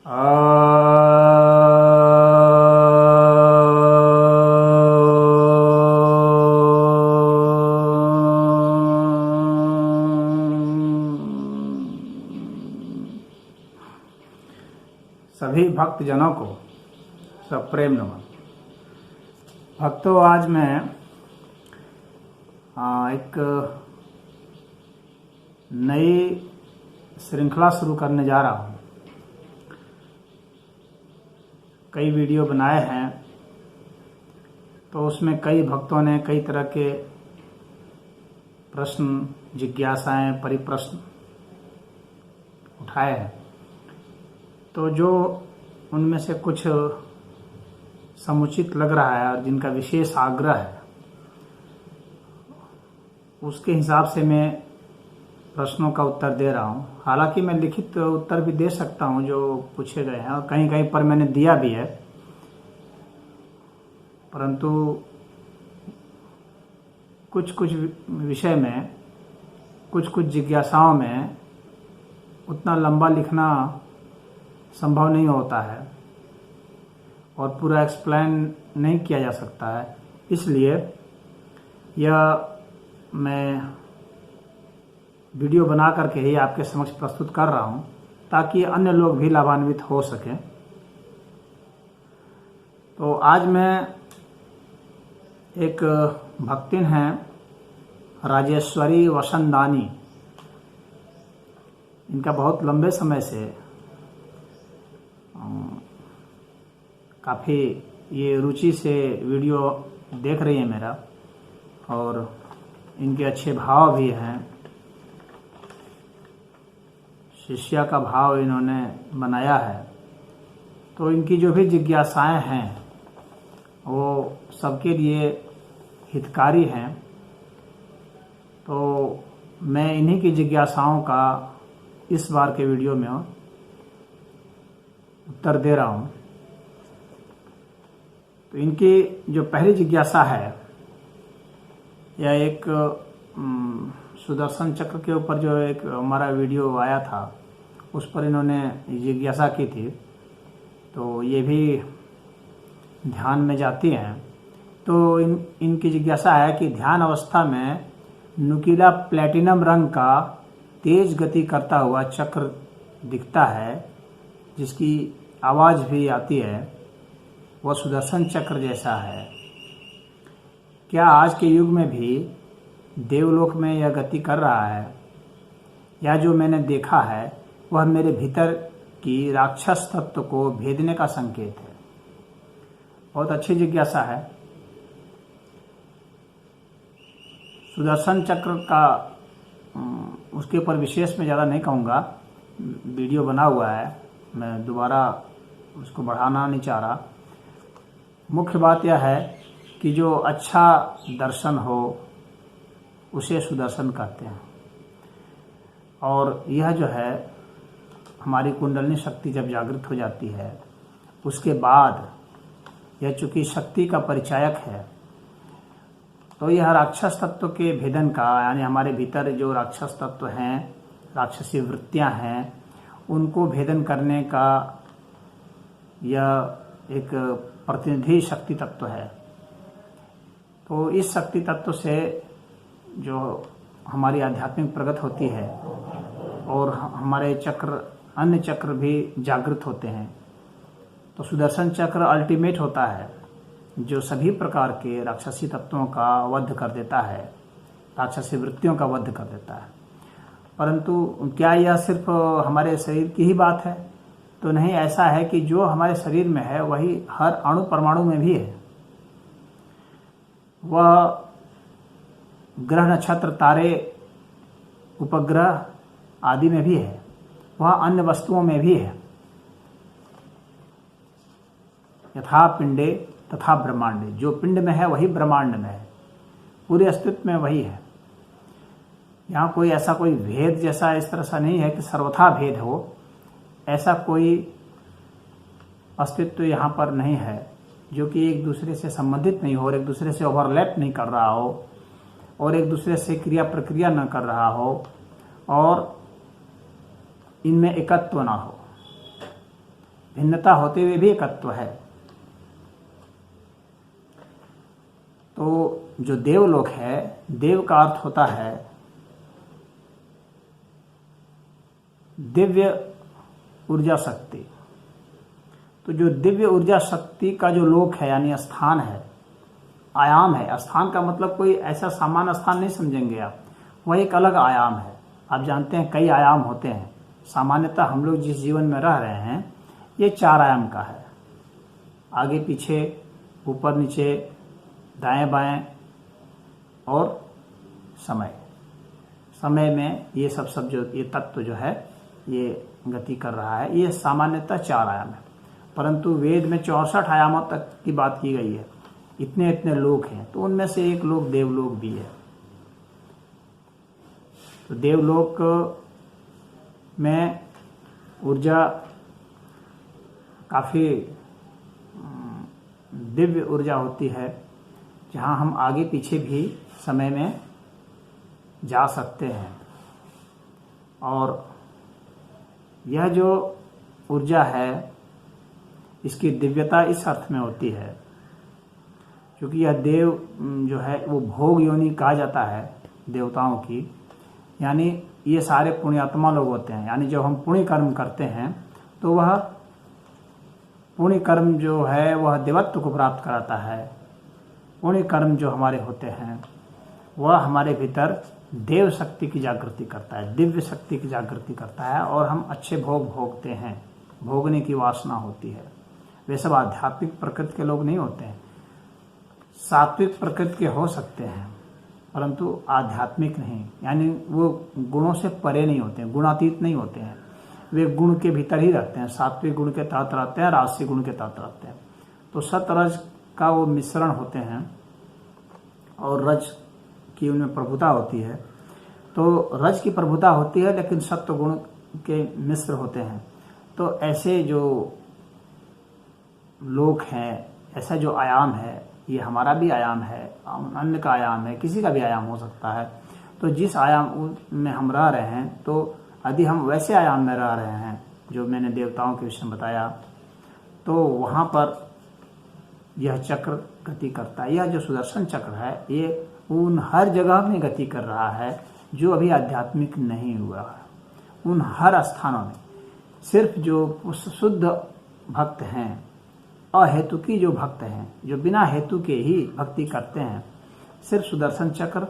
सभी भक्तजनों को सप्रेम नमन। भक्तों, आज मैं एक नई श्रृंखला शुरू करने जा रहा हूँ। कई वीडियो बनाए हैं तो उसमें कई भक्तों ने कई तरह के प्रश्न, जिज्ञासाएं, परिप्रश्न उठाए हैं। तो जो उनमें से कुछ समुचित लग रहा है और जिनका विशेष आग्रह है, उसके हिसाब से मैं प्रश्नों का उत्तर दे रहा हूं। हालांकि मैं लिखित उत्तर भी दे सकता हूं जो पूछे गए हैं, और कहीं कहीं पर मैंने दिया भी है, परंतु कुछ कुछ विषय में, कुछ कुछ जिज्ञासाओं में उतना लंबा लिखना संभव नहीं होता है और पूरा एक्सप्लेन नहीं किया जा सकता है। इसलिए यह मैं वीडियो बना करके ही आपके समक्ष प्रस्तुत कर रहा हूं, ताकि अन्य लोग भी लाभान्वित हो सकें। तो आज मैं एक भक्तिन हैं, राजेश्वरी वसंदानी। इनका बहुत लंबे समय से काफ़ी ये रुचि से वीडियो देख रही है मेरा, और इनके अच्छे भाव भी हैं। शिष्या का भाव इन्होंने बनाया है। तो इनकी जो भी जिज्ञासाएं हैं वो सबके लिए हितकारी हैं। तो मैं इन्हीं की जिज्ञासाओं का इस बार के वीडियो में उत्तर दे रहा हूं। तो इनकी जो पहली जिज्ञासा है, यह एक सुदर्शन चक्र के ऊपर जो एक हमारा वीडियो आया था, उस पर इन्होंने जिज्ञासा की थी। तो ये भी ध्यान में जाती हैं। तो इनकी जिज्ञासा है कि ध्यान अवस्था में नुकीला प्लेटिनम रंग का तेज गति करता हुआ चक्र दिखता है, जिसकी आवाज़ भी आती है, वह सुदर्शन चक्र जैसा है। क्या आज के युग में भी देवलोक में यह गति कर रहा है, या जो मैंने देखा है वह मेरे भीतर की राक्षस तत्व को भेदने का संकेत है? बहुत अच्छी जिज्ञासा है। सुदर्शन चक्र का उसके ऊपर विशेष में ज़्यादा नहीं कहूँगा, वीडियो बना हुआ है, मैं दोबारा उसको बढ़ाना नहीं चाह रहा। मुख्य बात यह है कि जो अच्छा दर्शन हो उसे सुदर्शन कहते हैं। और यह जो है, हमारी कुंडलिनी शक्ति जब जागृत हो जाती है, उसके बाद यह चूँकि शक्ति का परिचायक है, तो यह राक्षस तत्व के भेदन का, यानी हमारे भीतर जो राक्षस तत्व हैं, राक्षसी वृत्तियां हैं, उनको भेदन करने का यह एक प्रतिनिधि शक्ति तत्व है। तो इस शक्ति तत्व से जो हमारी आध्यात्मिक प्रगति होती है और हमारे चक्र, अन्य चक्र भी जागृत होते हैं। तो सुदर्शन चक्र अल्टीमेट होता है, जो सभी प्रकार के राक्षसी तत्वों का वध कर देता है, राक्षसी वृत्तियों का वध कर देता है। परंतु क्या यह सिर्फ हमारे शरीर की ही बात है? तो नहीं, ऐसा है कि जो हमारे शरीर में है वही हर अणु परमाणु में भी है। वह ग्रह, नक्षत्र, तारे, उपग्रह आदि में भी है, वह अन्य वस्तुओं में भी है। यथा पिंडे तथा ब्रह्मांडे, जो पिंड में है वही ब्रह्मांड में है, पूरे अस्तित्व में वही है। यहाँ कोई ऐसा कोई भेद जैसा इस तरह सा नहीं है कि सर्वथा भेद हो, ऐसा कोई अस्तित्व यहाँ पर नहीं है जो कि एक दूसरे से संबंधित नहीं हो और एक दूसरे से ओवरलैप नहीं कर रहा हो और एक दूसरे से क्रिया प्रक्रिया न कर रहा हो और इनमें एकत्व ना हो। भिन्नता होते हुए भी एकत्व है। तो जो देवलोक है, देव का अर्थ होता है दिव्य ऊर्जा शक्ति। तो जो दिव्य ऊर्जा शक्ति का जो लोक है यानी स्थान है, आयाम है। स्थान का मतलब कोई ऐसा सामान्य स्थान नहीं समझेंगे आप, वह एक अलग आयाम है। आप जानते हैं कई आयाम होते हैं। सामान्यतः हम लोग जिस जीवन में रह रहे हैं ये 4 आयाम का है, आगे पीछे, ऊपर नीचे, दाएं बाएं और समय। समय में ये सब जो ये तत्व जो है ये गति कर रहा है। ये सामान्यतः 4 आयाम है, परंतु वेद में 64 आयामों तक की बात की गई है। इतने इतने लोक हैं, तो उनमें से एक लोक देवलोक भी है। तो देवलोक में ऊर्जा काफ़ी दिव्य ऊर्जा होती है, जहाँ हम आगे पीछे भी समय में जा सकते हैं। और यह जो ऊर्जा है इसकी दिव्यता इस अर्थ में होती है क्योंकि यह देव जो है वो भोग योनि कहा जाता है देवताओं की। यानी ये सारे पुण्यात्मा लोग होते हैं। यानी जब हम पुण्य कर्म करते हैं तो वह पुण्य कर्म जो है वह देवत्व को प्राप्त कराता है। पुण्य कर्म जो हमारे होते हैं वह हमारे भीतर देव शक्ति की जागृति करता है, दिव्य शक्ति की जागृति करता है और हम अच्छे भोग भोगते हैं। भोगने की वासना होती है। वे सब आध्यात्मिक प्रकृति के लोग नहीं होते हैं। सात्विक प्रकृति के हो सकते हैं परंतु आध्यात्मिक नहीं, यानी वो गुणों से परे नहीं होते हैं, गुणातीत नहीं होते हैं। वे गुण के भीतर ही रहते हैं, सात्विक गुण के तहत रहते हैं, राजसी गुण के तहत रहते हैं। तो सत रज का वो मिश्रण होते हैं और रज की उनमें प्रभुता होती है। तो रज की प्रभुता होती है लेकिन सत्व गुण के मिश्र होते हैं। तो ऐसे जो लोक हैं, ऐसा जो आयाम है, ये हमारा भी आयाम है, अन्य का आयाम है, किसी का भी आयाम हो सकता है। तो जिस आयाम में हम रह रहे हैं, तो यदि हम वैसे आयाम में रह रहे हैं जो मैंने देवताओं के विषय में बताया, तो वहाँ पर यह चक्र गति करता है। यह जो सुदर्शन चक्र है ये उन हर जगह में गति कर रहा है जो अभी आध्यात्मिक नहीं हुआ है। उन हर स्थानों में सिर्फ जो शुद्ध भक्त हैं, अहेतुकी जो भक्त हैं, जो बिना हेतु के ही भक्ति करते हैं, सिर्फ सुदर्शन चक्र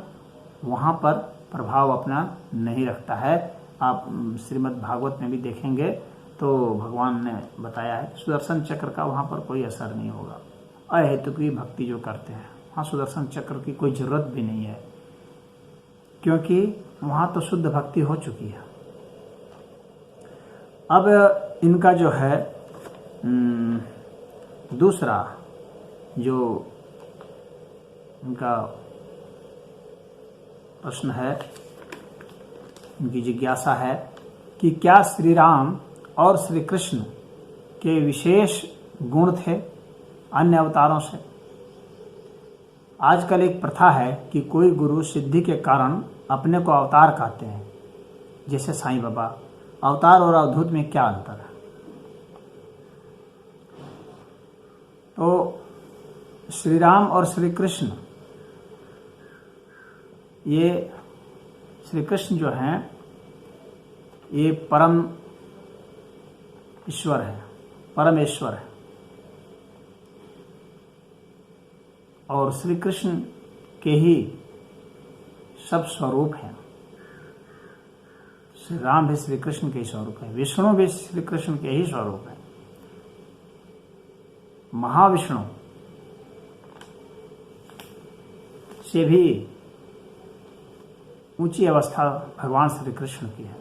वहाँ पर प्रभाव अपना नहीं रखता है। आप श्रीमद् भागवत में भी देखेंगे तो भगवान ने बताया है सुदर्शन चक्र का वहाँ पर कोई असर नहीं होगा। अहेतुकी भक्ति जो करते हैं वहाँ सुदर्शन चक्र की कोई जरूरत भी नहीं है, क्योंकि वहाँ तो शुद्ध भक्ति हो चुकी है। अब इनका जो है दूसरा जो इनका प्रश्न है, इनकी जिज्ञासा है कि क्या श्री राम और श्री कृष्ण के विशेष गुण थे अन्य अवतारों से। आजकल एक प्रथा है कि कोई गुरु सिद्धि के कारण अपने को अवतार कहते हैं, जैसे साईं बाबा। अवतार और अवधूत में क्या अंतर है? तो श्री राम और श्री कृष्ण, ये श्री कृष्ण जो हैं ये परम ईश्वर है, परमेश्वर है। और श्री कृष्ण के ही सब स्वरूप हैं। श्री राम भी श्री कृष्ण के ही स्वरूप है, विष्णु भी श्री कृष्ण के ही स्वरूप है। महाविष्णु से भी ऊंची अवस्था भगवान श्री कृष्ण की है,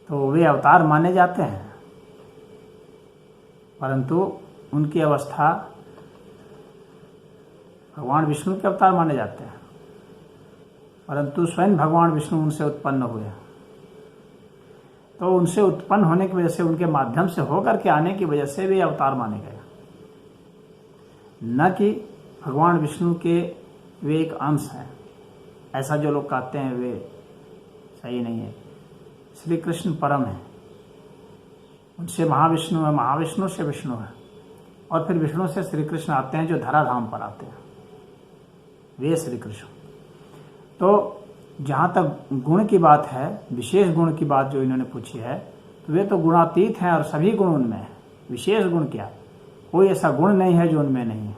तो वे अवतार माने जाते हैं, परंतु उनकी अवस्था भगवान विष्णु के अवतार माने जाते हैं, परंतु स्वयं भगवान विष्णु उनसे उत्पन्न हुए हैं। तो उनसे उत्पन्न होने की वजह से, उनके माध्यम से होकर के आने की वजह से वे अवतार माने गए, न कि भगवान विष्णु के वे एक अंश हैं। ऐसा जो लोग कहते हैं वे सही नहीं है। श्री कृष्ण परम है, उनसे महाविष्णु है, महाविष्णु से विष्णु है, और फिर विष्णु से श्री कृष्ण आते हैं जो धराधाम पर आते हैं, वे श्री कृष्ण। तो जहाँ तक गुण की बात है, विशेष गुण की बात जो इन्होंने पूछी है, तो वे तो गुणातीत हैं और सभी गुण उनमें हैं। विशेष गुण क्या, कोई ऐसा गुण नहीं है जो उनमें नहीं है,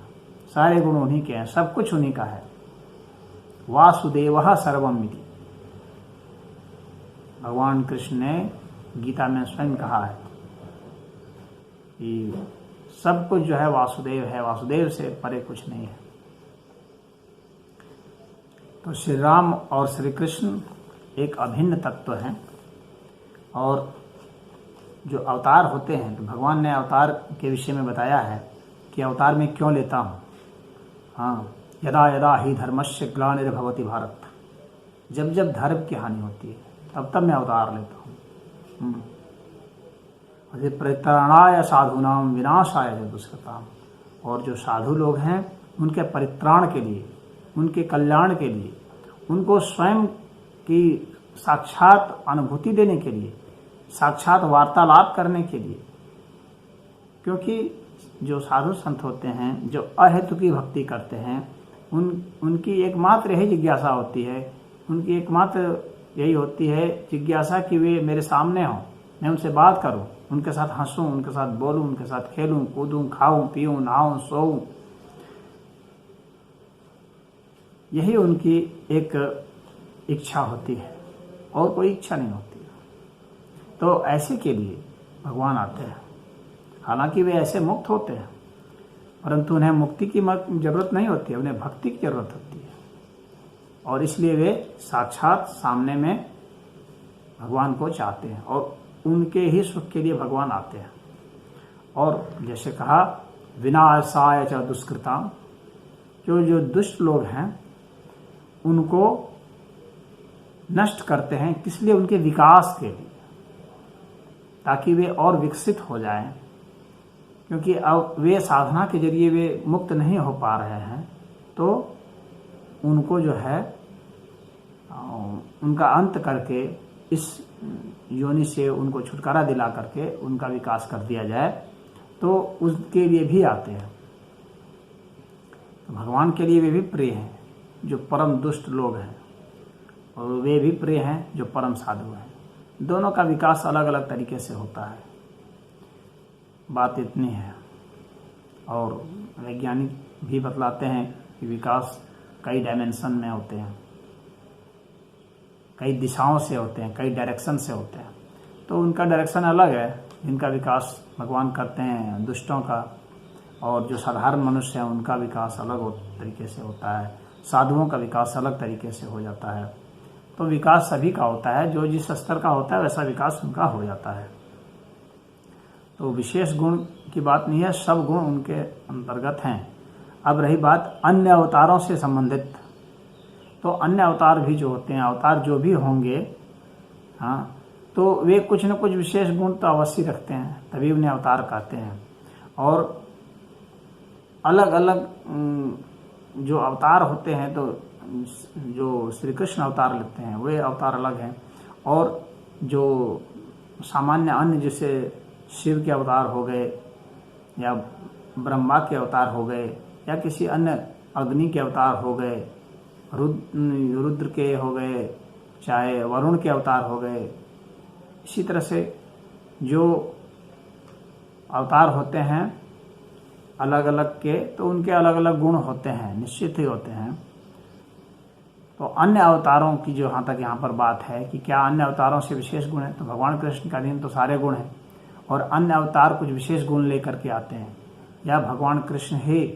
सारे गुण उन्हीं के हैं, सब कुछ उन्हीं का है। वासुदेवः सर्वमिति भगवान कृष्ण ने गीता में स्वयं कहा है कि सब कुछ जो है वासुदेव है, वासुदेव से परे कुछ नहीं है। तो श्री राम और श्री कृष्ण एक अभिन्न तत्व हैं। और जो अवतार होते हैं, तो भगवान ने अवतार के विषय में बताया है कि अवतार में क्यों लेता हूँ। हाँ, यदा यदा ही धर्मस्य ग्लानिर्भवति भारत, जब जब धर्म की हानि होती है तब तब मैं अवतार लेता हूँ। परित्राणाय साधूनाम विनाशाय च दुष्कृताम, और जो साधु लोग हैं उनके परित्राण के लिए, उनके कल्याण के लिए, उनको स्वयं की साक्षात अनुभूति देने के लिए, साक्षात वार्तालाप करने के लिए। क्योंकि जो साधु संत होते हैं, जो अहेतु की भक्ति करते हैं, उनकी एकमात्र यही जिज्ञासा होती है, उनकी एकमात्र यही होती है जिज्ञासा कि वे मेरे सामने हों, मैं उनसे बात करूं, उनके साथ हंसूं, उनके साथ बोलूं, उनके साथ खेलूं, कूदूं, खाऊं, पीऊं, नहाऊं, सोऊं। यही उनकी एक इच्छा होती है, और कोई इच्छा नहीं होती। तो ऐसे के लिए भगवान आते हैं। हालांकि वे ऐसे मुक्त होते हैं, परंतु उन्हें मुक्ति की जरूरत नहीं होती है, उन्हें भक्ति की जरूरत होती है। और इसलिए वे साक्षात सामने में भगवान को चाहते हैं, और उनके ही सुख के लिए भगवान आते हैं। और जैसे कहा, विनाशाय च दुष्कृताम, जो दुष्ट लोग हैं उनको नष्ट करते हैं, किस लिए? उनके विकास के लिए, ताकि वे और विकसित हो जाएं। क्योंकि अब वे साधना के जरिए वे मुक्त नहीं हो पा रहे हैं, तो उनको जो है उनका अंत करके, इस योनि से उनको छुटकारा दिला करके उनका विकास कर दिया जाए, तो उसके लिए भी आते हैं। तो भगवान के लिए वे भी प्रिय हैं जो परम दुष्ट लोग हैं, और वे भी प्रिय हैं जो परम साधु हैं। दोनों का विकास अलग अलग तरीके से होता है, बात इतनी है। और वैज्ञानिक भी बतलाते हैं कि विकास कई डायमेंशन में होते हैं, कई दिशाओं से होते हैं, कई डायरेक्शन से होते हैं। तो उनका डायरेक्शन अलग है, जिनका विकास भगवान करते हैं दुष्टों का, और जो साधारण मनुष्य हैं उनका विकास अलग तरीके से होता है, साधुओं का विकास अलग तरीके से हो जाता है। तो विकास सभी का होता है, जो जिस स्तर का होता है वैसा विकास उनका हो जाता है। तो विशेष गुण की बात नहीं है, सब गुण उनके अंतर्गत हैं। अब रही बात अन्य अवतारों से संबंधित, तो अन्य अवतार भी जो होते हैं, अवतार जो भी होंगे, हाँ, तो वे कुछ न कुछ विशेष गुण तो अवश्य रखते हैं, तभी उन्हें अवतार कहते हैं। और अलग अलग जो अवतार होते हैं, तो जो श्री कृष्ण अवतार लेते हैं वे अवतार अलग हैं, और जो सामान्य अन्य जैसे शिव के अवतार हो गए, या ब्रह्मा के अवतार हो गए, या किसी अन्य अग्नि के अवतार हो गए, रुद्र के हो गए, चाहे वरुण के अवतार हो गए, इसी तरह से जो अवतार होते हैं अलग अलग के, तो उनके अलग अलग गुण होते हैं, निश्चित ही होते हैं। तो अन्य अवतारों की जो यहाँ पर बात है कि क्या अन्य अवतारों से विशेष गुण है, तो भगवान कृष्ण का अधीन तो सारे गुण हैं, और अन्य अवतार कुछ विशेष गुण लेकर के आते हैं, या भगवान कृष्ण ही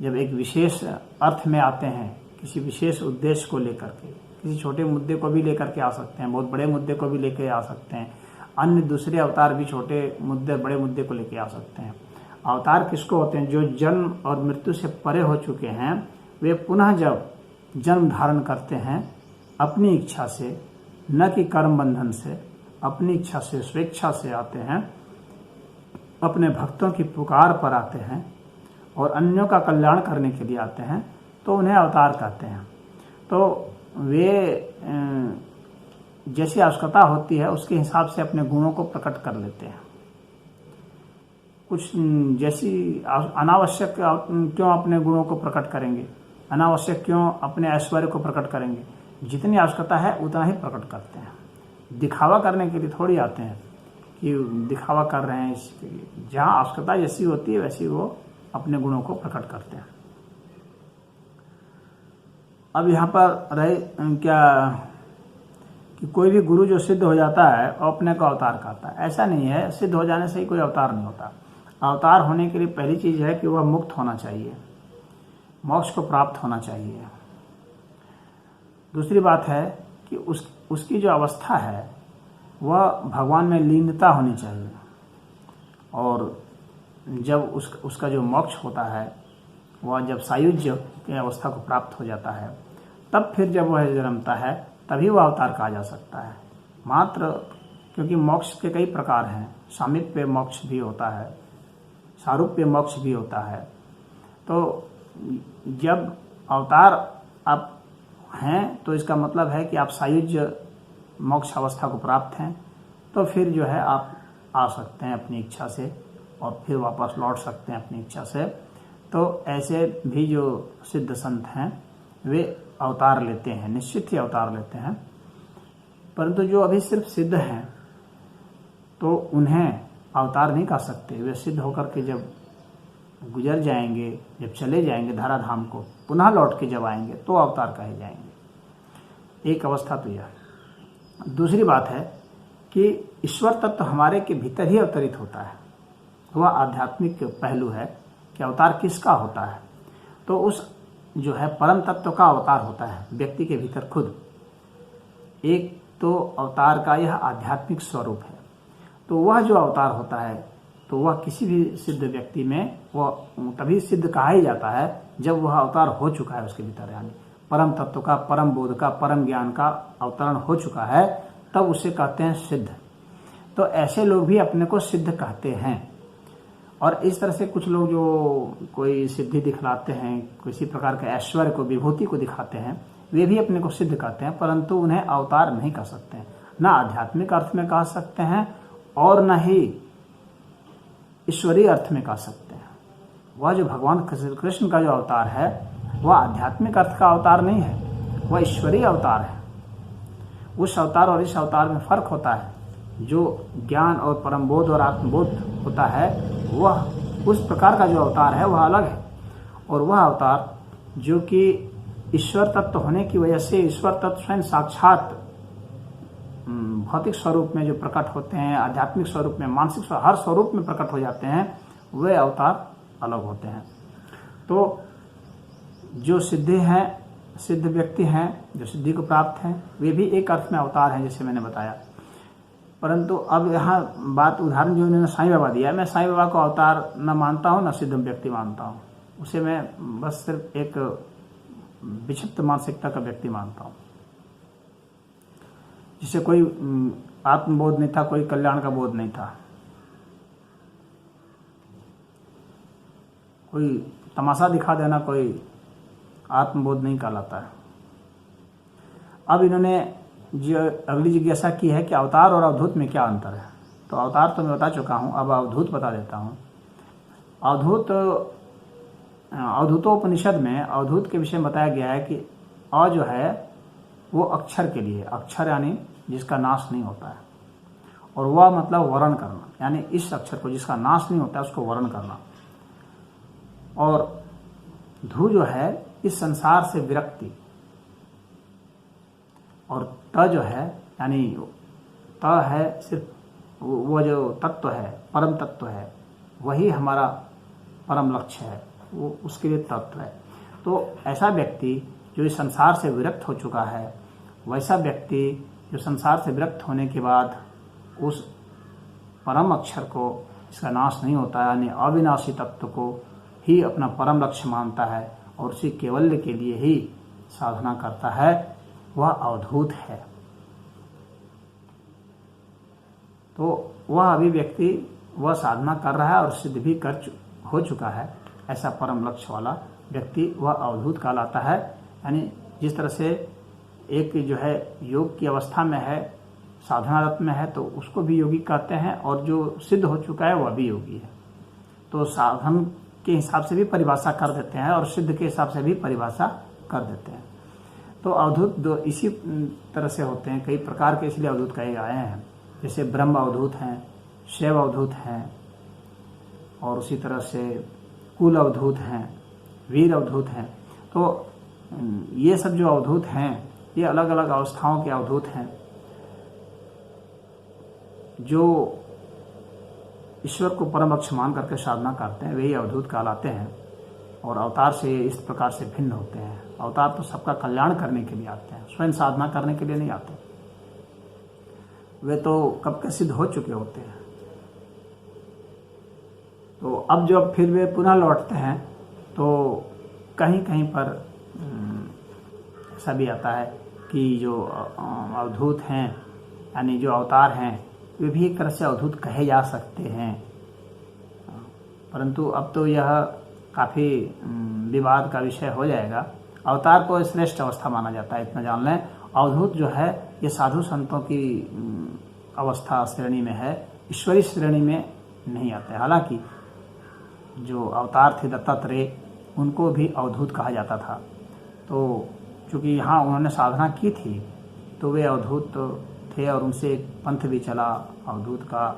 जब एक विशेष अर्थ में आते हैं, किसी विशेष उद्देश्य को लेकर के, किसी छोटे मुद्दे को भी लेकर के आ सकते हैं, बहुत बड़े मुद्दे को भी लेकर आ सकते हैं। अन्य दूसरे अवतार भी छोटे मुद्दे बड़े मुद्दे को लेकर आ सकते हैं। अवतार किसको होते हैं? जो जन्म और मृत्यु से परे हो चुके हैं, वे पुनः जब जन्म धारण करते हैं अपनी इच्छा से, न कि कर्म बंधन से, अपनी इच्छा से, स्वेच्छा से आते हैं, अपने भक्तों की पुकार पर आते हैं और अन्यों का कल्याण करने के लिए आते हैं, तो उन्हें अवतार कहते हैं। तो वे जैसी आवश्यकता होती है उसके हिसाब से अपने गुणों को प्रकट कर लेते हैं। कुछ जैसी अनावश्यक क्यों अपने गुणों को प्रकट करेंगे, अनावश्यक क्यों अपने ऐश्वर्य को प्रकट करेंगे। जितनी आवश्यकता है उतना ही प्रकट करते हैं। दिखावा करने के लिए थोड़ी आते हैं कि दिखावा कर रहे हैं इसके लिए। जहाँ आवश्यकता जैसी होती है वैसी वो अपने गुणों को प्रकट करते हैं। अब यहाँ पर रहे क्या कि कोई भी गुरु जो सिद्ध हो जाता है और अपने को अवतार कहता है, ऐसा नहीं है। सिद्ध हो जाने से ही कोई अवतार नहीं होता। अवतार होने के लिए पहली चीज है कि वह मुक्त होना चाहिए, मोक्ष को प्राप्त होना चाहिए। दूसरी बात है कि उसकी जो अवस्था है वह भगवान में लीनता होनी चाहिए। और जब उसका जो मोक्ष होता है, वह जब सायुज्य की अवस्था को प्राप्त हो जाता है, तब फिर जब वह जन्मता है तभी वह अवतार कहा जा सकता है। मात्र क्योंकि मोक्ष के कई प्रकार हैं, सामीप्य मोक्ष भी होता है, सारूप्य मोक्ष भी होता है। तो जब अवतार आप हैं तो इसका मतलब है कि आप सायुज्य मोक्ष अवस्था को प्राप्त हैं, तो फिर जो है आप आ सकते हैं अपनी इच्छा से और फिर वापस लौट सकते हैं अपनी इच्छा से। तो ऐसे भी जो सिद्ध संत हैं वे अवतार लेते हैं, निश्चित ही अवतार लेते हैं। परंतु जो अभी सिर्फ सिद्ध हैं तो उन्हें अवतार नहीं कह सकते। वे सिद्ध होकर के जब गुजर जाएंगे, जब चले जाएंगे धराधाम को, पुनः लौट के जब आएंगे तो अवतार कहे जाएंगे। एक अवस्था तो यह। दूसरी बात है कि ईश्वर तत्व हमारे के भीतर ही अवतरित होता है। वह आध्यात्मिक पहलू है कि अवतार किसका होता है। तो उस जो है परम तत्व का अवतार होता है व्यक्ति के भीतर खुद। एक तो अवतार का यह आध्यात्मिक स्वरूप है। तो वह जो अवतार होता है तो वह किसी भी सिद्ध व्यक्ति में वह तभी सिद्ध कहा ही जाता है जब वह अवतार हो चुका है उसके भीतर, यानी परम तत्व का, परम बोध का, परम ज्ञान का अवतरण हो चुका है, तब उसे कहते हैं सिद्ध। तो ऐसे लोग भी अपने को सिद्ध कहते हैं। और इस तरह से कुछ लोग जो कोई सिद्धि दिखलाते हैं, किसी प्रकार के ऐश्वर्य को, विभूति को दिखाते हैं, वे भी अपने को सिद्ध कहते हैं, परंतु उन्हें अवतार नहीं कह सकते हैं। न आध्यात्मिक अर्थ में कह सकते हैं और न ही ईश्वरीय अर्थ में कह सकते हैं। वह जो भगवान कृष्ण का जो अवतार है वह आध्यात्मिक अर्थ का अवतार नहीं है, वह ईश्वरीय अवतार है। उस अवतार और इस अवतार में फर्क होता है। जो ज्ञान और परम बोध और आत्मबोध होता है वह उस प्रकार का जो अवतार है वह अलग है। और वह अवतार जो कि ईश्वर तत्व होने की वजह से ईश्वर तत्व स्वयं साक्षात भौतिक स्वरूप में जो प्रकट होते हैं, आध्यात्मिक स्वरूप में, मानसिक स्वरूप, हर स्वरूप में प्रकट हो जाते हैं, वे अवतार अलग होते हैं। तो जो सिद्धि हैं, सिद्ध व्यक्ति हैं, जो सिद्धि को प्राप्त हैं, वे भी एक अर्थ में अवतार हैं, जैसे मैंने बताया। परंतु अब यहाँ बात, उदाहरण जो उन्होंने साईं बाबा दिया है, मैं साईं बाबा को अवतार न मानता हूँ, न सिद्ध व्यक्ति मानता हूँ। उसे मैं बस सिर्फ एक विक्षिप्त मानसिकता का व्यक्ति मानता हूँ, जिसे कोई आत्मबोध नहीं था, कोई कल्याण का बोध नहीं था, कोई तमाशा दिखा देना कोई आत्मबोध नहीं कहलाता है। अब इन्होंने जो अगली जिज्ञासा की है कि अवतार और अवधूत में क्या अंतर है। तो अवतार तो मैं बता चुका हूँ, अब अवधूत बता देता हूँ। अवधूतोपनिषद में अवधूत के विषय में बताया गया है कि अ जो है वो अक्षर के लिए, अक्षर यानी जिसका नाश नहीं होता है, और वह मतलब वर्ण करना, यानी इस अक्षर को जिसका नाश नहीं होता है उसको वर्ण करना। और धू जो है इस संसार से विरक्ति, और त जो है यानी त है सिर्फ वो जो तत्व है, परम तत्व है, वही हमारा परम लक्ष्य है, वो उसके लिए तत्व है। तो ऐसा व्यक्ति जो इस संसार से विरक्त हो चुका है, वैसा व्यक्ति जो संसार से विरक्त होने के बाद उस परम अक्षर को, इसका नाश नहीं होता यानी अविनाशी तत्व को ही अपना परम लक्ष्य मानता है और उसी केवल्य के लिए ही साधना करता है, वह अवधूत है। तो वह अभी व्यक्ति वह साधना कर रहा है और सिद्ध भी हो चुका है, ऐसा परम लक्ष्य वाला व्यक्ति वह अवधूत कहलाता है। यानी जिस तरह से एक जो है योग की अवस्था में है, साधनारत में है, तो उसको भी योगी कहते हैं, और जो सिद्ध हो चुका है वह भी योगी है। तो साधन के हिसाब से भी परिभाषा कर देते हैं और सिद्ध के हिसाब से भी परिभाषा कर देते हैं। तो अवधूत दो इसी तरह से होते हैं, कई प्रकार के इसलिए अवधूत कहे आए हैं, जैसे ब्रह्म अवधूत हैं, शैव अवधूत हैं, और उसी तरह से कुल अवधूत हैं, वीर अवधूत हैं। तो ये सब जो अवधूत हैं ये अलग अलग अवस्थाओं के अवधूत हैं, जो ईश्वर को परम अक्ष मान करके साधना करते हैं, वही अवधूत कहलाते हैं। और अवतार से इस प्रकार से भिन्न होते हैं। अवतार तो सबका कल्याण करने के लिए आते हैं, स्वयं साधना करने के लिए नहीं आते। वे तो कब के सिद्ध हो चुके होते हैं। तो अब जब फिर वे पुनः लौटते हैं तो कहीं कहीं पर ऐसा भी आता है कि जो अवधूत हैं, यानी जो अवतार हैं, वे भी एक तरह से अवधूत कहे जा सकते हैं। परंतु अब तो यह काफ़ी विवाद का विषय हो जाएगा। अवतार को श्रेष्ठ अवस्था माना जाता है, इतना जान लें। अवधूत जो है ये साधु संतों की अवस्था श्रेणी में है, ईश्वरी श्रेणी में नहीं आता है। हालांकि जो अवतार थे दत्तात्रेय, उनको भी अवधूत कहा जाता था। तो चूँकि यहाँ उन्होंने साधना की थी तो वे अवधूत थे, और उनसे एक पंथ भी चला अवधूत का।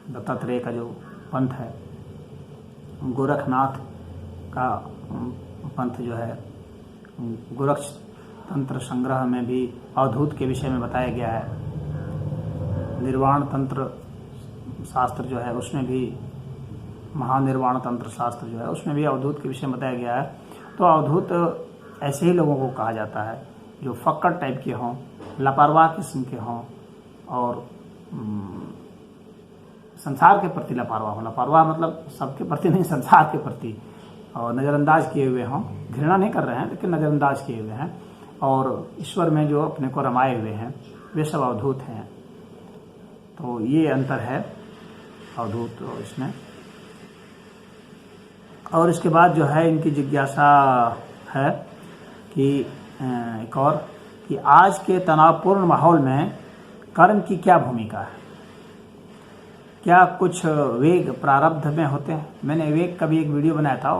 दत्तात्रेय का जो पंथ है, गोरखनाथ का पंथ जो है, गोरक्ष तंत्र संग्रह में भी अवधूत के विषय में बताया गया है। निर्वाण तंत्र शास्त्र जो है उसमें भी, महानिर्वाण तंत्र शास्त्र जो है उसमें भी अवधूत के विषय में बताया गया है। तो अवधूत ऐसे ही लोगों को कहा जाता है जो फक्कड़ टाइप के हों, लापरवाह किस्म के हों, और संसार के प्रति लापरवाह हो। लापरवाह मतलब सबके प्रति नहीं, संसार के प्रति, और नज़रअंदाज किए हुए हों। घृणा नहीं कर रहे हैं लेकिन नज़रअंदाज किए हुए हैं, और ईश्वर में जो अपने को रमाए हुए हैं, वे सब अवधूत हैं। तो ये अंतर है अवधूत तो इसमें। और इसके बाद जो है इनकी जिज्ञासा है कि एक और कि आज के तनावपूर्ण माहौल में कर्म की क्या भूमिका है। क्या कुछ वेग प्रारब्ध में होते हैं। मैंने वेग का भी एक वीडियो बनाया था,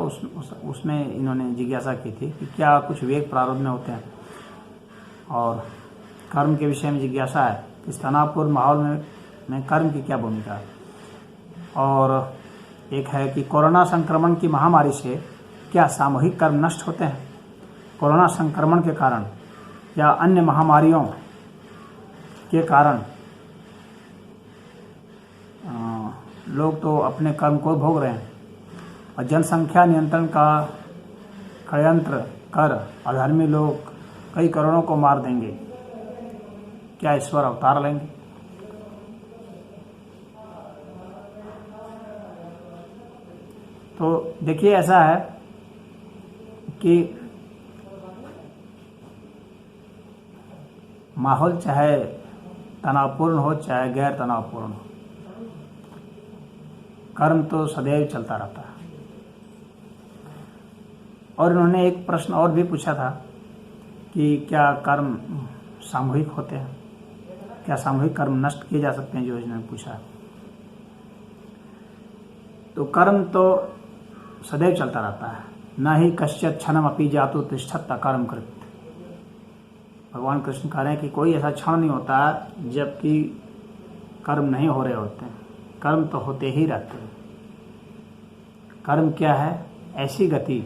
उसमें इन्होंने जिज्ञासा की थी कि क्या कुछ वेग प्रारब्ध में होते हैं, और कर्म के विषय में जिज्ञासा है इस तनावपूर्ण माहौल में कर्म की क्या भूमिका है। और एक है कि कोरोना संक्रमण की महामारी से क्या सामूहिक कर्म नष्ट होते हैं। कोरोना संक्रमण के कारण या अन्य महामारियों के कारण लोग तो अपने कर्म को भोग रहे हैं, और जनसंख्या नियंत्रण का षड्यंत्र कर अधर्मी लोग कई करोड़ों को मार देंगे। क्या ईश्वर अवतार लेंगे। तो देखिए ऐसा है कि माहौल चाहे तनावपूर्ण हो चाहे गैर तनावपूर्ण हो, कर्म तो सदैव चलता रहता है। और इन्होंने एक प्रश्न और भी पूछा था कि क्या कर्म सामूहिक होते हैं, क्या सामूहिक कर्म नष्ट किए जा सकते हैं, जो इन्होंने पूछा। तो कर्म तो सदैव चलता रहता है, न ही कश्चित् क्षणम अपि जातु तिष्ठत् अकर्म कृत। भगवान कृष्ण कह रहे हैं कि कोई ऐसा क्षण नहीं होता जबकि कर्म नहीं हो रहे होते हैं, कर्म तो होते ही रहते हैं। कर्म क्या है, ऐसी गति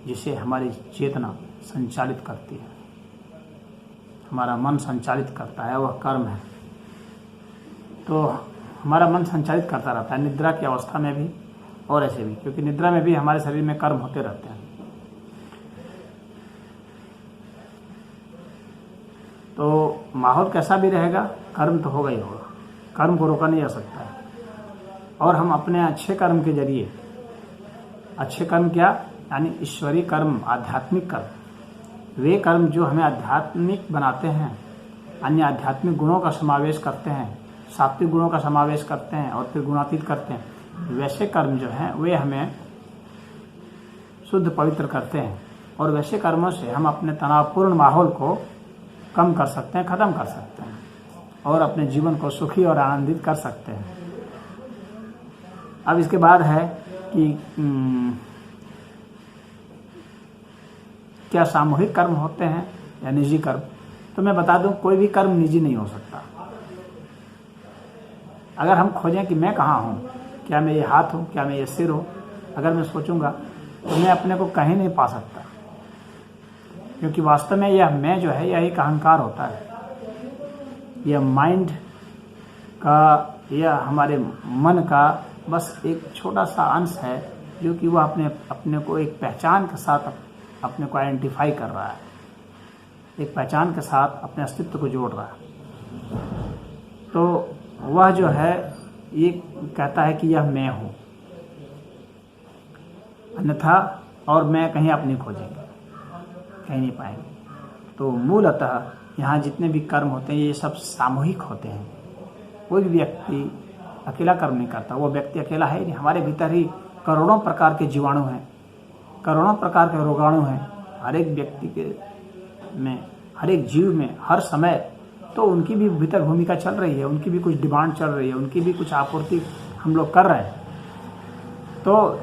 जिसे हमारी चेतना संचालित करती है, हमारा मन संचालित करता है, वह कर्म है। तो हमारा मन संचालित करता रहता है निद्रा की अवस्था में भी और ऐसे भी, क्योंकि निद्रा में भी हमारे शरीर में कर्म होते रहते हैं। तो माहौल कैसा भी रहेगा, कर्म तो होगा ही होगा, कर्म को रोका नहीं जा सकता है। और हम अपने अच्छे कर्म के जरिए, अच्छे कर्म क्या, यानी ईश्वरीय कर्म, आध्यात्मिक कर्म, वे कर्म जो हमें आध्यात्मिक बनाते हैं, अन्य आध्यात्मिक गुणों का समावेश करते हैं, सात्विक गुणों का समावेश करते हैं और फिर गुणातीत करते हैं, वैसे कर्म जो हैं वे हमें शुद्ध पवित्र करते हैं। और वैसे कर्मों से हम अपने तनावपूर्ण माहौल को कम कर सकते हैं, ख़त्म कर सकते हैं और अपने जीवन को सुखी और आनंदित कर सकते हैं। अब इसके बाद है कि क्या सामूहिक कर्म होते हैं या निजी कर्म। तो मैं बता दूं, कोई भी कर्म निजी नहीं हो सकता। अगर हम खोजें कि मैं कहाँ हूँ, क्या मैं ये हाथ हूँ, क्या मैं ये सिर हूँ, अगर मैं सोचूंगा तो मैं अपने को कहीं नहीं पा सकता, क्योंकि वास्तव में यह मैं जो है यह एक अहंकार होता है। यह माइंड का, यह हमारे मन का बस एक छोटा सा अंश है, जो कि वह अपने को एक पहचान के साथ अपने को आइडेंटिफाई कर रहा है, एक पहचान के साथ अपने अस्तित्व को जोड़ रहा है। तो वह जो है ये कहता है कि यह मैं हूँ, अन्यथा और मैं कहीं आप नहीं खोजेंगे, कहीं नहीं पाएंगे। तो मूलतः यहाँ जितने भी कर्म होते हैं ये सब सामूहिक होते हैं। कोई भी व्यक्ति अकेला कर्म नहीं करता, वो व्यक्ति अकेला है नहीं। हमारे भीतर ही करोड़ों प्रकार के जीवाणु हैं, करोड़ों प्रकार के रोगाणु हैं हर एक व्यक्ति के में, हर एक जीव में, हर समय। तो उनकी भी भीतर भूमिका चल रही है, उनकी भी कुछ डिमांड चल रही है, उनकी भी कुछ आपूर्ति हम लोग कर रहे हैं। तो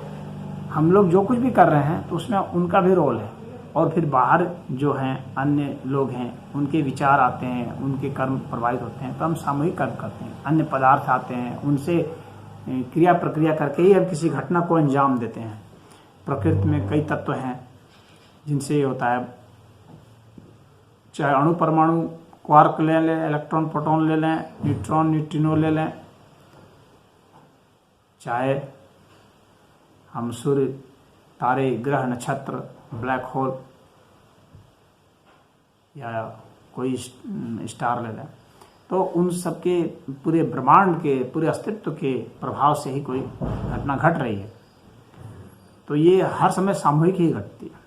हम लोग जो कुछ भी कर रहे हैं तो उसमें उनका भी रोल है। और फिर बाहर जो हैं अन्य लोग हैं, उनके विचार आते हैं, उनके कर्म प्रभावित होते हैं, तो हम सामूहिक कर्म करते हैं। अन्य पदार्थ आते हैं, उनसे क्रिया प्रक्रिया करके ही हम किसी घटना को अंजाम देते हैं। प्रकृति में कई तत्व हैं जिनसे ये होता है, चाहे अणु परमाणु क्वार्क ले लें, इलेक्ट्रॉन प्रोटॉन ले लें, न्यूट्रॉन न्यूट्रिनो ले लें, चाहे हम सूर्य, तारे, ग्रह, नक्षत्र, ब्लैक होल या कोई स्टार ले लें, तो उन सब के पूरे ब्रह्मांड के, पूरे अस्तित्व के प्रभाव से ही कोई घटना घट रही है। तो ये हर समय सामूहिक ही घटती है।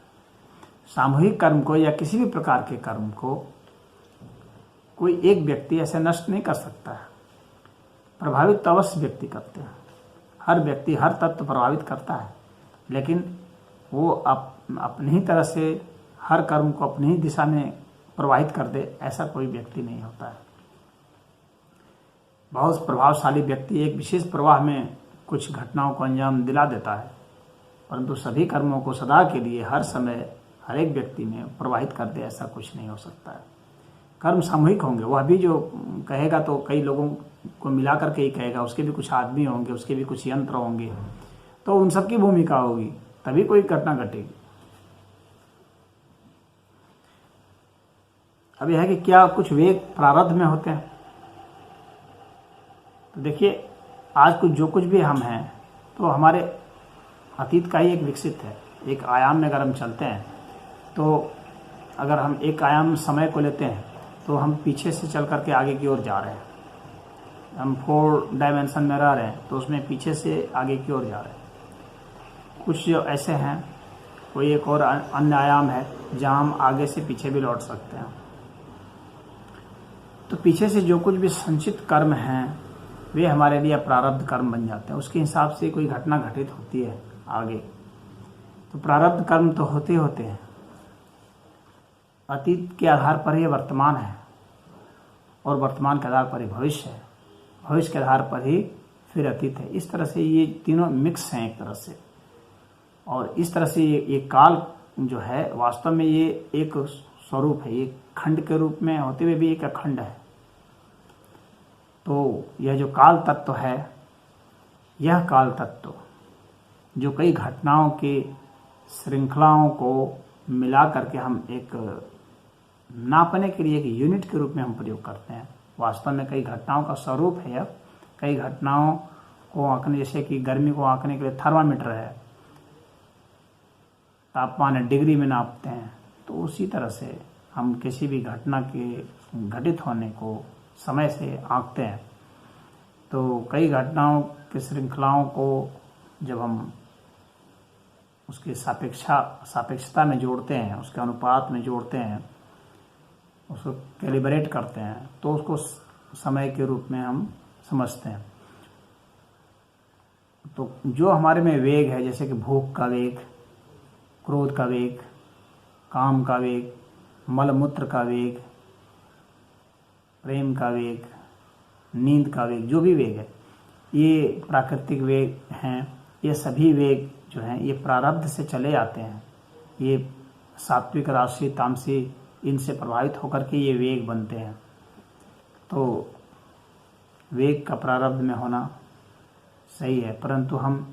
सामूहिक कर्म को या किसी भी प्रकार के कर्म को कोई एक व्यक्ति ऐसे नष्ट नहीं कर सकता है। प्रभावित तो अवश्य व्यक्ति करते हैं, हर व्यक्ति हर तत्व प्रभावित करता है, लेकिन वो अपनी ही तरह से हर कर्म को अपनी ही दिशा में प्रवाहित कर दे, ऐसा कोई व्यक्ति नहीं होता है। बहुत प्रभावशाली व्यक्ति एक विशेष प्रवाह में कुछ घटनाओं को अंजाम दिला देता है, परंतु सभी कर्मों को सदा के लिए हर समय हर एक व्यक्ति में प्रवाहित कर दे, ऐसा कुछ नहीं हो सकता है। कर्म सामूहिक होंगे, वह भी जो कहेगा तो कई लोगों को मिला करके ही कहेगा, उसके भी कुछ आदमी होंगे, उसके भी कुछ यंत्र होंगे, तो उन सबकी भूमिका होगी, तभी कोई घटना घटेगी। अब यह है कि क्या कुछ वेग प्रारब्ध में होते हैं। तो देखिए, आज कुछ जो कुछ भी हम हैं तो हमारे अतीत का ही एक विकसित है। एक आयाम में अगर हम चलते हैं तो अगर हम एक आयाम समय को लेते हैं तो हम पीछे से चल करके आगे की ओर जा रहे हैं। हम 4 डायमेंशन में रह रहे हैं तो उसमें पीछे से आगे की ओर जा रहे हैं। कुछ जो ऐसे हैं, कोई एक और अन्य आयाम है जहाँ हम आगे से पीछे भी लौट सकते हैं। तो पीछे से जो कुछ भी संचित कर्म हैं वे हमारे लिए प्रारब्ध कर्म बन जाते हैं। उसके हिसाब से कोई घटना घटित होती है आगे। तो प्रारब्ध कर्म तो होते होते हैं। अतीत के आधार पर ही वर्तमान है और वर्तमान के आधार पर ही भविष्य है, भविष्य के आधार पर ही फिर अतीत है। इस तरह से ये तीनों मिक्स हैं एक तरह से। और इस तरह से ये काल जो है वास्तव में ये एक स्वरूप है, एक खंड के रूप में होते हुए भी एक अखंड है। तो यह जो काल तत्व है, यह काल तत्व जो कई घटनाओं के श्रृंखलाओं को मिला करके हम एक नापने के लिए एक यूनिट के रूप में हम प्रयोग करते हैं, वास्तव में कई घटनाओं का स्वरूप है। यह कई घटनाओं को आंकने, जैसे कि गर्मी को आंकने के लिए थर्मामीटर है, तापमान डिग्री में नापते हैं, तो उसी तरह से हम किसी भी घटना के घटित होने को समय से आंकते हैं। तो कई घटनाओं की श्रृंखलाओं को जब हम उसकी सापेक्षता में जोड़ते हैं, उसके अनुपात में जोड़ते हैं, उसको कैलिब्रेट करते हैं, तो उसको समय के रूप में हम समझते हैं। तो जो हमारे में वेग है, जैसे कि भूख का वेग, क्रोध का वेग, काम का वेग, मल मूत्र का वेग, प्रेम का वेग, नींद का वेग, जो भी वेग है, ये प्राकृतिक वेग हैं। ये सभी वेग जो हैं ये प्रारब्ध से चले आते हैं। ये सात्विक, राजसी, तामसी, इनसे प्रभावित होकर के ये वेग बनते हैं। तो वेग का प्रारब्ध में होना सही है, परंतु हम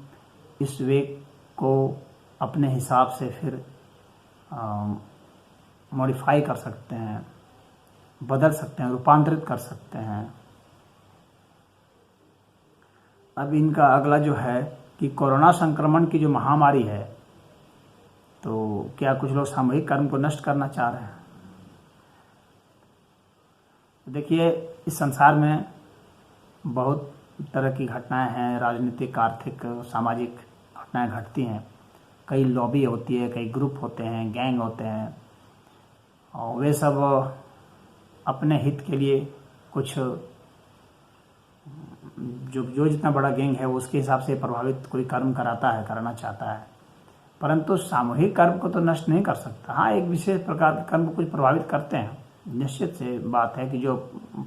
इस वेग को अपने हिसाब से फिर मॉडिफाई कर सकते हैं, बदल सकते हैं, रूपांतरित कर सकते हैं। अब इनका अगला जो है कि कोरोना संक्रमण की जो महामारी है, तो क्या कुछ लोग सामूहिक कर्म को नष्ट करना चाह रहे हैं? देखिए, इस संसार में बहुत तरह की घटनाएं हैं, राजनीतिक, आर्थिक, सामाजिक घटनाएं घटती हैं। कई लॉबी होती है, कई ग्रुप होते हैं, गैंग होते हैं, और वे सब अपने हित के लिए कुछ जो जितना बड़ा गैंग है उसके हिसाब से प्रभावित कोई कर्म कराता है, कराना चाहता है, परंतु सामूहिक कर्म को तो नष्ट नहीं कर सकता। हाँ, एक विशेष प्रकार के कर्म को कुछ प्रभावित करते हैं। निश्चित से बात है कि जो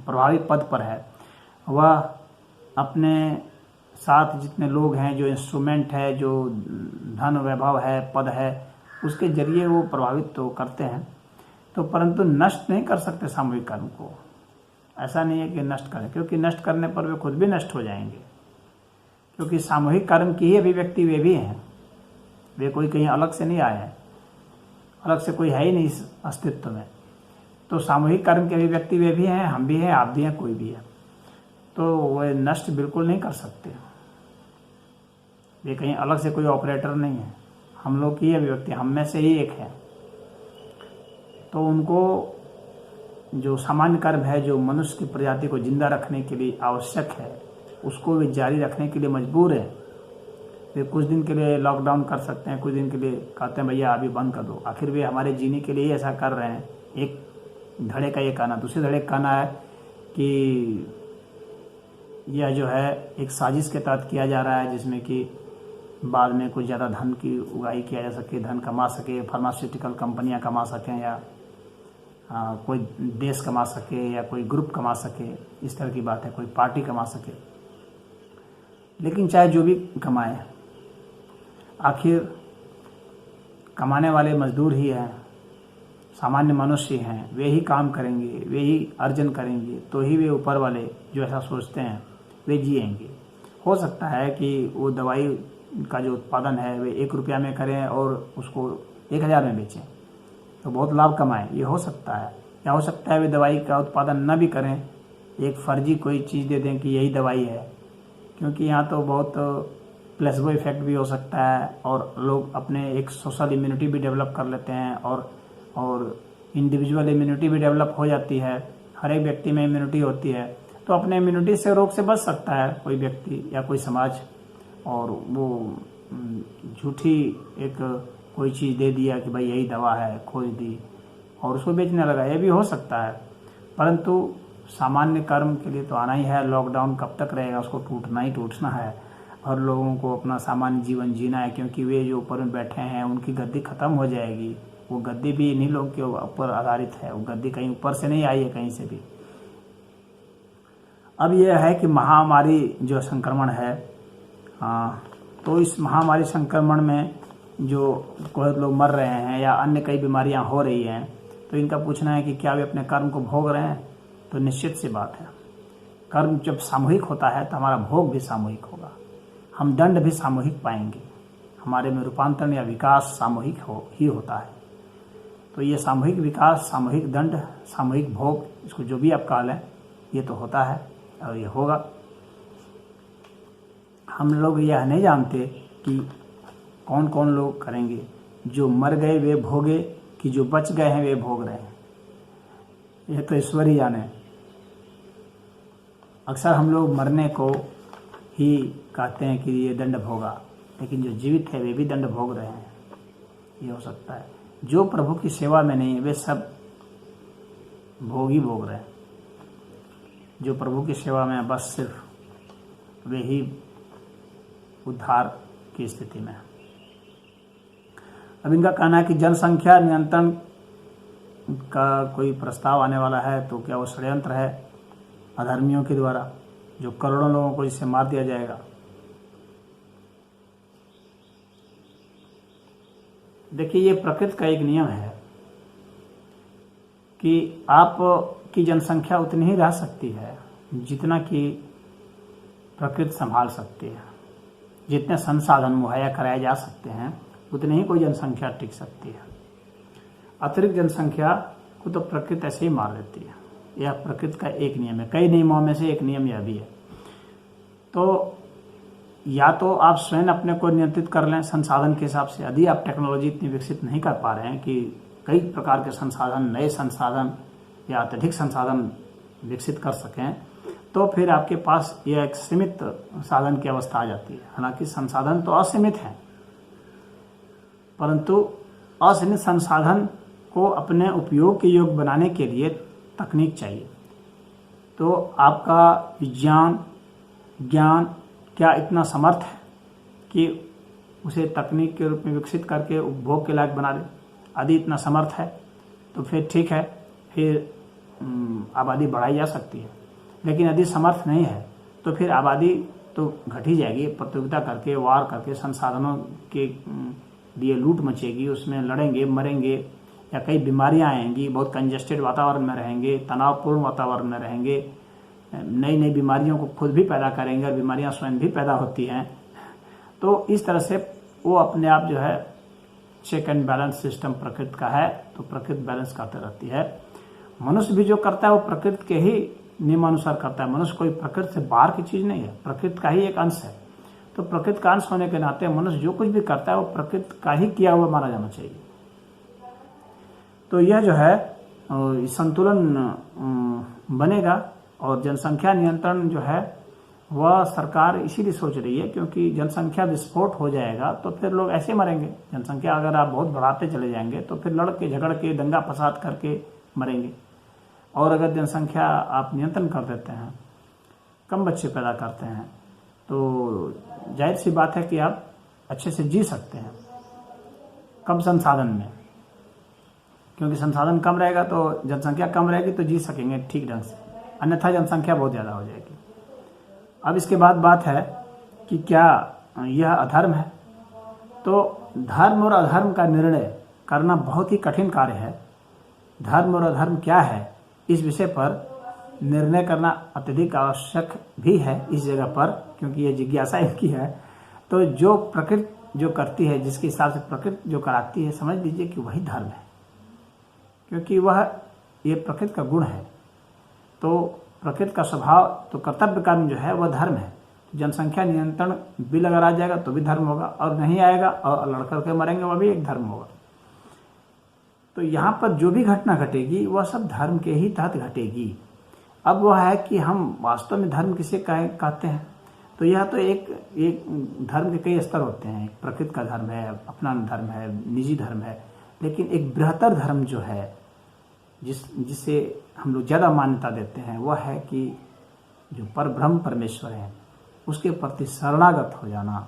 प्रभावित पद पर है वह अपने साथ जितने लोग हैं, जो इंस्ट्रूमेंट है, जो धन वैभव है, पद है, उसके जरिए वो प्रभावित तो करते हैं, तो परंतु नष्ट नहीं कर सकते सामूहिक कर्म को। ऐसा नहीं है कि नष्ट करें, क्योंकि नष्ट करने पर वे खुद भी नष्ट हो जाएंगे। क्योंकि सामूहिक कर्म की ही अभिव्यक्ति वे भी हैं, वे कोई कहीं अलग से नहीं आए हैं, अलग से कोई है ही नहीं इस अस्तित्व में। तो सामूहिक कर्म की अभिव्यक्ति वे भी हैं, हम भी हैं, आप भी हैं, कोई भी है, तो वे नष्ट बिल्कुल नहीं कर सकते। वे कहीं अलग से कोई ऑपरेटर नहीं है, हम लोग की अभिव्यक्ति, हम में से ही एक है। तो उनको जो सामान्य कर्म है, जो मनुष्य की प्रजाति को जिंदा रखने के लिए आवश्यक है, उसको वे जारी रखने के लिए मजबूर है। वे कुछ दिन के लिए लॉकडाउन कर सकते हैं, कुछ दिन के लिए कहते हैं भैया अभी बंद कर दो। आखिर वे हमारे जीने के लिए ऐसा कर रहे हैं। एक धड़े का ये कहना, दूसरे धड़े का कहना है कि यह जो है एक साजिश के तहत किया जा रहा है, जिसमें कि बाद में कुछ ज़्यादा धन की उगाही किया जा सके, धन कमा सके, फार्मास्यूटिकल कंपनियां कमा सकें, या कोई देश कमा सके, या कोई ग्रुप कमा सके, इस तरह की बात है, कोई पार्टी कमा सके। लेकिन चाहे जो भी कमाए, आखिर कमाने वाले मजदूर ही हैं, सामान्य मनुष्य हैं, वे ही काम करेंगे, वे ही अर्जन करेंगे, तो ही वे ऊपर वाले जो ऐसा सोचते हैं वे जिएंगे। हो सकता है कि वो दवाई का जो उत्पादन है वे 1 रुपया में करें और उसको 1000 में बेचें, तो बहुत लाभ कमाएं, ये हो सकता है। या हो सकता है वे दवाई का उत्पादन न भी करें, एक फर्जी कोई चीज़ दे दें कि यही दवाई है, क्योंकि यहाँ तो बहुत प्लेसबो इफेक्ट भी हो सकता है, और लोग अपने एक सोशल इम्यूनिटी भी डेवलप कर लेते हैं, और इंडिविजुअल इम्यूनिटी भी डेवलप हो जाती है। हर एक व्यक्ति में इम्यूनिटी होती है, तो अपने इम्यूनिटी से रोग से बच सकता है कोई व्यक्ति या कोई समाज। और वो झूठी एक कोई चीज़ दे दिया कि भाई यही दवा है, खोज दी, और उसको बेचने लगा, ये भी हो सकता है। परंतु सामान्य कर्म के लिए तो आना ही है। लॉकडाउन कब तक रहेगा, उसको टूटना ही टूटना है। हर लोगों को अपना सामान्य जीवन जीना है, क्योंकि वे जो ऊपर में बैठे हैं उनकी गद्दी खत्म हो जाएगी। वो गद्दी भी इन्हीं लोगों के ऊपर आधारित है, वो गद्दी कहीं ऊपर से नहीं आई है, कहीं से भी। अब यह है कि महामारी जो संक्रमण है, तो इस महामारी संक्रमण में जो बहुत लोग मर रहे हैं या अन्य कई बीमारियां हो रही हैं, तो इनका पूछना है कि क्या वे अपने कर्म को भोग रहे हैं। तो निश्चित सी बात है, कर्म जब सामूहिक होता है तो हमारा भोग भी सामूहिक होगा, हम दंड भी सामूहिक पाएंगे, हमारे में रूपांतरण या विकास सामूहिक ही होता है। तो ये सामूहिक विकास, सामूहिक दंड, सामूहिक भोग, इसको जो भी आप कह लें, ये तो होता है और ये होगा। हम लोग यह नहीं जानते कि कौन कौन लोग करेंगे। जो मर गए वे भोगे, कि जो बच गए हैं वे भोग रहे हैं, यह तो ईश्वर ही जाने। अक्सर हम लोग मरने को ही कहते हैं कि ये दंड भोगा, लेकिन जो जीवित है वे भी दंड भोग रहे हैं, ये हो सकता है। जो प्रभु की सेवा में नहीं, वे सब भोग ही भोग रहे हैं। जो प्रभु की सेवा में, बस सिर्फ वे ही उद्धार की स्थिति में। अब इनका कहना है कि जनसंख्या नियंत्रण का कोई प्रस्ताव आने वाला है, तो क्या वो षड्यंत्र है? अधर्मियों के द्वारा, जो करोड़ों लोगों को इससे मार दिया जाएगा। देखिए, ये प्रकृति का एक नियम है कि आपकी जनसंख्या उतनी ही रह सकती है जितना कि प्रकृति संभाल सकती है। जितने संसाधन मुहैया कराए जा सकते हैं उतनी ही कोई जनसंख्या टिक सकती है। अतिरिक्त जनसंख्या को तो प्रकृति ऐसे ही मार देती है। यह प्रकृति का एक नियम है, कई नियमों में से एक नियम यह भी है। तो या तो आप स्वयं अपने को नियंत्रित कर लें संसाधन के हिसाब से। यदि आप टेक्नोलॉजी इतनी विकसित नहीं कर पा रहे हैं कि कई प्रकार के संसाधन, नए संसाधन या अत्यधिक संसाधन विकसित कर सकें, तो फिर आपके पास यह एक सीमित साधन की अवस्था आ जाती है। हालांकि संसाधन तो असीमित हैं, परंतु असीमित संसाधन को अपने उपयोग के योग्य बनाने के लिए तकनीक चाहिए। तो आपका विज्ञान, ज्ञान क्या इतना समर्थ है कि उसे तकनीक के रूप में विकसित करके उपभोग के लायक बना दे? यदि इतना समर्थ है तो फिर ठीक है, फिर आबादी बढ़ाई जा सकती है। लेकिन यदि समर्थ नहीं है तो फिर आबादी तो घट ही जाएगी। प्रतियोगिता करके, वार करके, संसाधनों के लिए लूट मचेगी, उसमें लड़ेंगे, मरेंगे, या कई बीमारियां आएंगी, बहुत कंजेस्टेड वातावरण में रहेंगे, तनावपूर्ण वातावरण में रहेंगे, नई नई बीमारियों को खुद भी पैदा करेंगे और बीमारियां स्वयं भी पैदा होती हैं। तो इस तरह से वो अपने आप जो है चेक एंड बैलेंस सिस्टम प्रकृति का है, तो प्रकृति बैलेंस करते रहती है। मनुष्य भी जो करता है वो प्रकृति के ही नियमानुसार करता है। मनुष्य कोई प्रकृति से बाहर की चीज नहीं है, प्रकृति का ही एक अंश है। तो प्रकृति का अंश होने के नाते मनुष्य जो कुछ भी करता है वो प्रकृति का ही किया हुआ माना जाना चाहिए। तो यह जो है संतुलन बनेगा। और जनसंख्या नियंत्रण जो है वह सरकार इसीलिए सोच रही है क्योंकि जनसंख्या विस्फोट हो जाएगा तो फिर लोग ऐसे मरेंगे। जनसंख्या अगर आप बहुत बढ़ाते चले जाएंगे तो फिर लड़ के, झगड़ के, दंगा फसाद करके मरेंगे। और अगर जनसंख्या आप नियंत्रण कर देते हैं, कम बच्चे पैदा करते हैं, तो जाहिर सी बात है कि आप अच्छे से जी सकते हैं कम संसाधन में। क्योंकि संसाधन कम रहेगा तो जनसंख्या कम रहेगी तो जी सकेंगे ठीक ढंग से, अन्यथा जनसंख्या बहुत ज़्यादा हो जाएगी। अब इसके बाद बात है कि क्या यह अधर्म है? तो धर्म और अधर्म का निर्णय करना बहुत ही कठिन कार्य है। धर्म और अधर्म क्या है इस विषय पर निर्णय करना अत्यधिक आवश्यक भी है इस जगह पर, क्योंकि यह जिज्ञासा इनकी है। तो जो प्रकृति जो करती है, जिसके हिसाब से प्रकृति जो कराती है, समझ लीजिए कि वही धर्म है, क्योंकि वह ये प्रकृति का गुण है। तो प्रकृति का स्वभाव, तो कर्तव्य कर्म जो है वह धर्म है। जनसंख्या नियंत्रण बिल अगर आ जाएगा तो भी धर्म होगा, और नहीं आएगा और लड़कर के मरेंगे वह भी एक धर्म होगा। तो यहाँ पर जो भी घटना घटेगी वह सब धर्म के ही तहत घटेगी। अब वह है कि हम वास्तव में धर्म किसे कहते हैं। तो यह तो एक धर्म के कई स्तर होते हैं। प्रकृति का धर्म है, अपना धर्म है, निजी धर्म है, लेकिन एक बृहत्तर धर्म जो है जिसे हम लोग ज़्यादा मान्यता देते हैं वह है कि जो परब्रह्म परमेश्वर है उसके प्रति शरणागत हो जाना,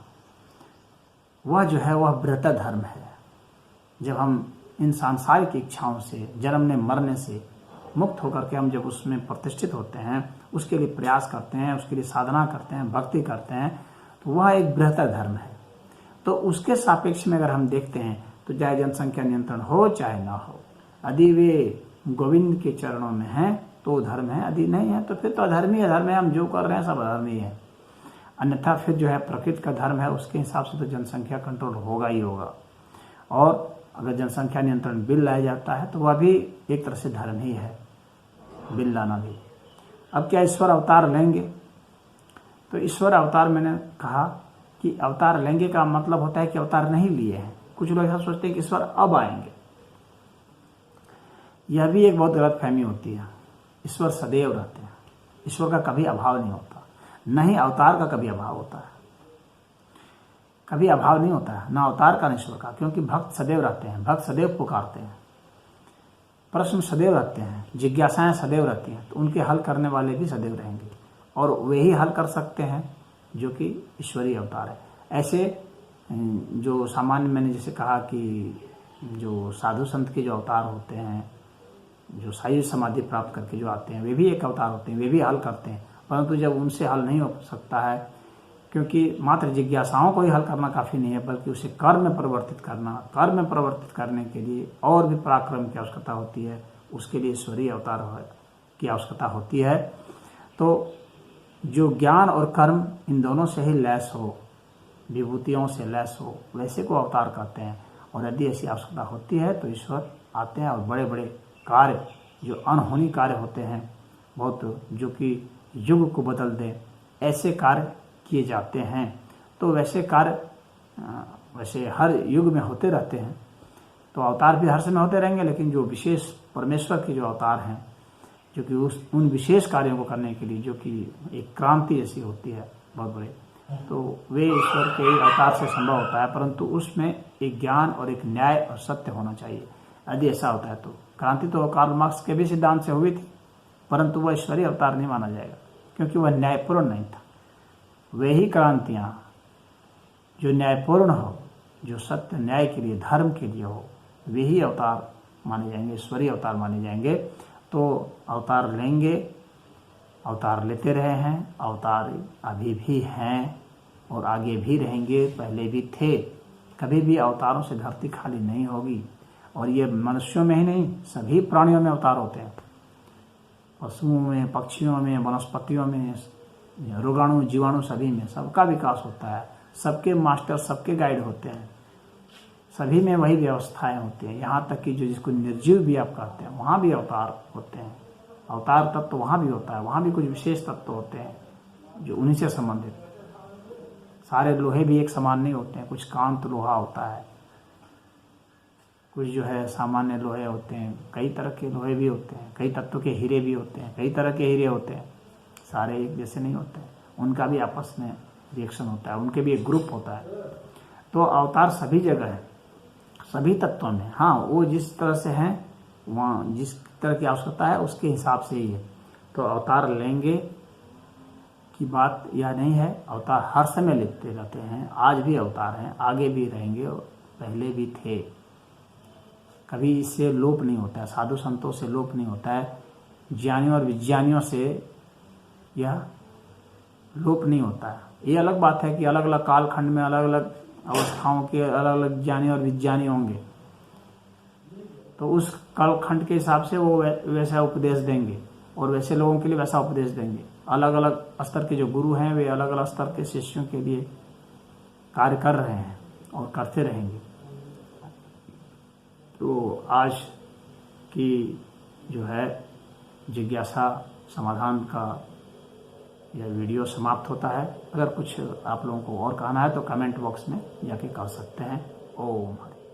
वह जो है वह बृहत्तर धर्म है। जब हम इन सांसारिक इच्छाओं से, जन्मने मरने से मुक्त होकर के हम जब उसमें प्रतिष्ठित होते हैं, उसके लिए प्रयास करते हैं, उसके लिए साधना करते हैं, भक्ति करते हैं, तो वह एक बृहत्तर धर्म है। तो उसके सापेक्ष में अगर हम देखते हैं तो चाहे जनसंख्या नियंत्रण हो चाहे ना हो, यदि वे गोविंद के चरणों में हैं तो धर्म है, यदि नहीं है तो फिर तो अधर्मी अधर्म है। हम जो कर रहे हैं सब अधर्मी है। अन्यथा फिर जो है प्रकृति का धर्म है उसके हिसाब से तो जनसंख्या कंट्रोल होगा ही होगा। और अगर जनसंख्या नियंत्रण बिल लाया जाता है तो वह भी एक तरह से धर्म ही है, बिल लाना भी। अब क्या ईश्वर अवतार लेंगे? तो ईश्वर अवतार, मैंने कहा कि अवतार लेंगे का मतलब होता है कि अवतार नहीं लिए हैं। कुछ लोग ऐसा सोचते हैं कि ईश्वर अब आएंगे। यह भी एक बहुत गलत फहमी होती है। ईश्वर सदैव रहते हैं, ईश्वर का कभी अभाव नहीं होता, न ही अवतार का कभी अभाव होता है। कभी अभाव नहीं होता है, ना अवतार का, न ईश्वर का, क्योंकि भक्त सदैव रहते हैं, भक्त सदैव पुकारते हैं, प्रश्न सदैव रहते हैं, जिज्ञासाएं सदैव रहती हैं, तो उनके हल करने वाले भी सदैव रहेंगे और वे ही हल कर सकते हैं जो कि ईश्वरीय अवतार है। ऐसे जो सामान्य, मैंने जैसे कहा कि जो साधु संत के जो अवतार होते हैं जो शाही समाधि प्राप्त करके जो आते हैं वे भी एक अवतार होते हैं, वे भी हल करते हैं। परंतु जब उनसे हल नहीं हो सकता है, क्योंकि मात्र जिज्ञासाओं को ही हल करना काफ़ी नहीं है, बल्कि उसे कर्म में परिवर्तित करना, कर्म में परिवर्तित करने के लिए और भी पराक्रम की आवश्यकता होती है, उसके लिए ईश्वरीय अवतार की आवश्यकता होती है। तो जो ज्ञान और कर्म इन दोनों से ही लैस हो, विभूतियों से लैस हो, वैसे को अवतार कहते हैं। और यदि ऐसी आवश्यकता होती है तो ईश्वर आते हैं और बड़े बड़े कार्य, जो अनहोनी कार्य होते हैं, बहुत जो कि युग को बदल दें, ऐसे कार्य किए जाते हैं। तो वैसे कार्य वैसे हर युग में होते रहते हैं, तो अवतार भी हर समय होते रहेंगे, लेकिन जो विशेष परमेश्वर के जो अवतार हैं, जो कि उन विशेष कार्यों को करने के लिए, जो कि एक क्रांति ऐसी होती है बहुत बड़े, तो वे ईश्वर के अवतार से संभव होता है। परंतु उसमें एक ज्ञान और एक न्याय और सत्य होना चाहिए। यदि ऐसा होता है तो क्रांति तो कार्ल मार्क्स के भी सिद्धांत से हुई थी, परंतु वह ईश्वरीय अवतार नहीं माना जाएगा, क्योंकि वह न्यायपूर्ण नहीं था। वे ही क्रांतियाँ जो न्यायपूर्ण हो, जो सत्य न्याय के लिए, धर्म के लिए हो, वे ही अवतार माने जाएंगे, ईश्वरीय अवतार माने जाएंगे। तो अवतार लेंगे, अवतार लेते रहे हैं, अवतार अभी भी हैं और आगे भी रहेंगे, पहले भी थे। कभी भी अवतारों से धरती खाली नहीं होगी। और ये मनुष्यों में ही नहीं, सभी प्राणियों में अवतार होते हैं, पशुओं में, पक्षियों में, वनस्पतियों में, रोगाणु, जीवाणु, सभी में सबका विकास होता है। सबके मास्टर, सबके गाइड होते हैं, सभी में वही व्यवस्थाएं होती हैं। यहाँ तक कि जो जिसको निर्जीव भी आप कहते हैं, वहाँ भी अवतार होते हैं। अवतार तत्व वहाँ भी होता है, वहाँ भी कुछ विशेष तत्व होते हैं जो उन्हीं से संबंधित। सारे लोहे भी एक समान नहीं होते हैं, कुछ कांत लोहा होता है, कुछ जो है सामान्य लोहे होते हैं, कई तरह के लोहे भी होते हैं, कई तत्व के हीरे भी होते हैं, कई तरह के हीरे होते हैं, सारे एक जैसे नहीं होते हैं। उनका भी आपस में रिएक्शन होता है, उनके भी एक ग्रुप होता है। तो अवतार सभी जगह है, सभी तत्वों में। हाँ, वो जिस तरह से हैं, वहाँ जिस तरह की आवश्यकता है उसके हिसाब से ही है। तो अवतार लेंगे की बात यह नहीं है, अवतार हर समय लेते रहते हैं, आज भी अवतार हैं, आगे भी रहेंगे और पहले भी थे। कभी इससे लोप नहीं होता है, साधु संतों से लोप नहीं होता है, ज्ञानियों और विज्ञानियों से यह लोप नहीं होता है। ये अलग बात है कि अलग अलग कालखंड में अलग अलग अवस्थाओं के अलग अलग ज्ञानी और विज्ञानी होंगे, तो उस कालखंड के हिसाब से वो वैसा उपदेश देंगे और वैसे लोगों के लिए वैसा उपदेश देंगे। अलग अलग स्तर के जो गुरु हैं, वे अलग अलग स्तर के शिष्यों के लिए कार्य कर रहे हैं और करते रहेंगे। तो आज की जो है जिज्ञासा समाधान का यह वीडियो समाप्त होता है। अगर कुछ आप लोगों को और कहना है तो कमेंट बॉक्स में जाके कह सकते हैं। ओम हरि।